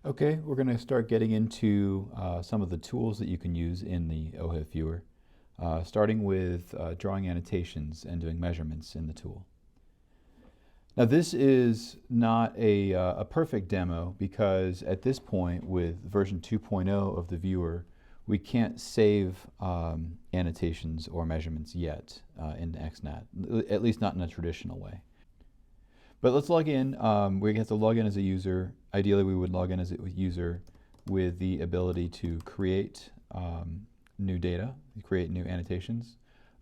Okay, we're going to start getting into some of the tools that you can use in the OHIF viewer, starting with drawing annotations and doing measurements in the tool. Now this is not a perfect demo because at this point with version 2.0 of the viewer we can't save annotations or measurements yet in XNAT, at least not in a traditional way. But let's log in. We have to log in as a user. Ideally, we would log in as a user with the ability to create new data, create new annotations.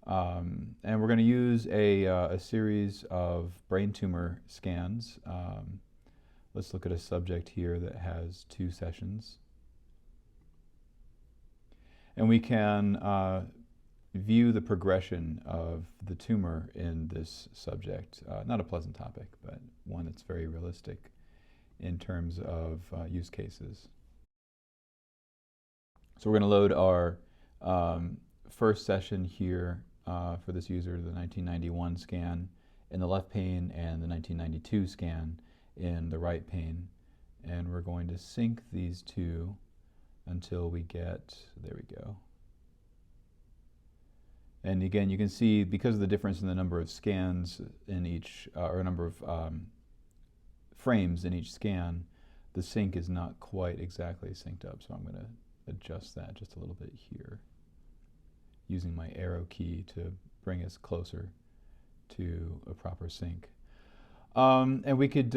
And we're going to use a series of brain tumor scans. Let's look at a subject here that has 2 sessions. And we can view the progression of the tumor in this subject. Not a pleasant topic, but one that's very realistic in terms of use cases. So we're going to load our first session here for this user, the 1991 scan in the left pane and the 1992 scan in the right pane. And we're going to sync these two until we get, there we go. And again, you can see because of the difference in the number of scans in each, or number of frames in each scan, the sync is not quite exactly synced up. So I'm going to adjust that just a little bit here, using my arrow key to bring us closer to a proper sync. And we could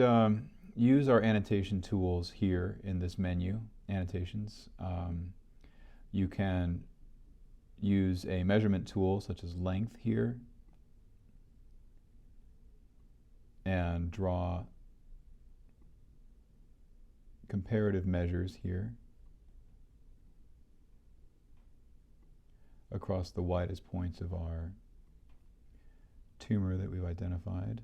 use our annotation tools here in this menu, Annotations. You can use a measurement tool such as length here and draw comparative measures here across the widest points of our tumor that we've identified.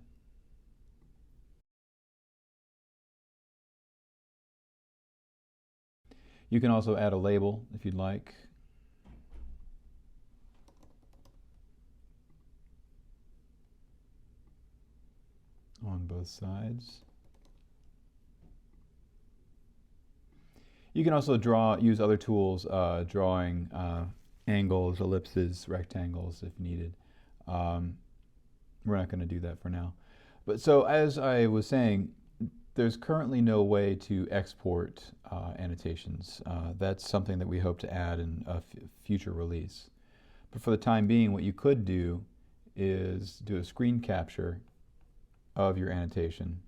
You can also add a label if you'd like. On both sides. You can also use other tools, drawing angles, ellipses, rectangles if needed. We're not going to do that for now. But so as I was saying, there's currently no way to export annotations. That's something that we hope to add in a future release. But for the time being, what you could do is do a screen capture of your annotation.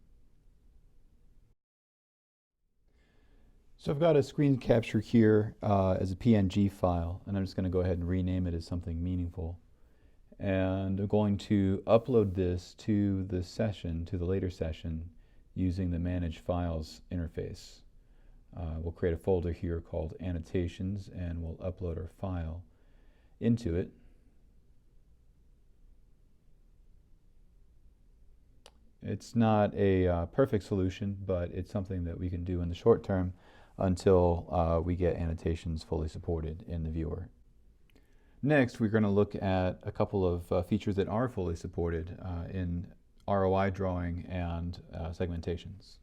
So I've got a screen capture here as a PNG file, and I'm just going to go ahead and rename it as something meaningful. And I'm going to upload this to the session, to the later session, using the Manage Files interface. We'll create a folder here called Annotations, and we'll upload our file into it. It's not a perfect solution, but it's something that we can do in the short term until we get annotations fully supported in the viewer. Next, we're going to look at a couple of features that are fully supported in ROI drawing and segmentations.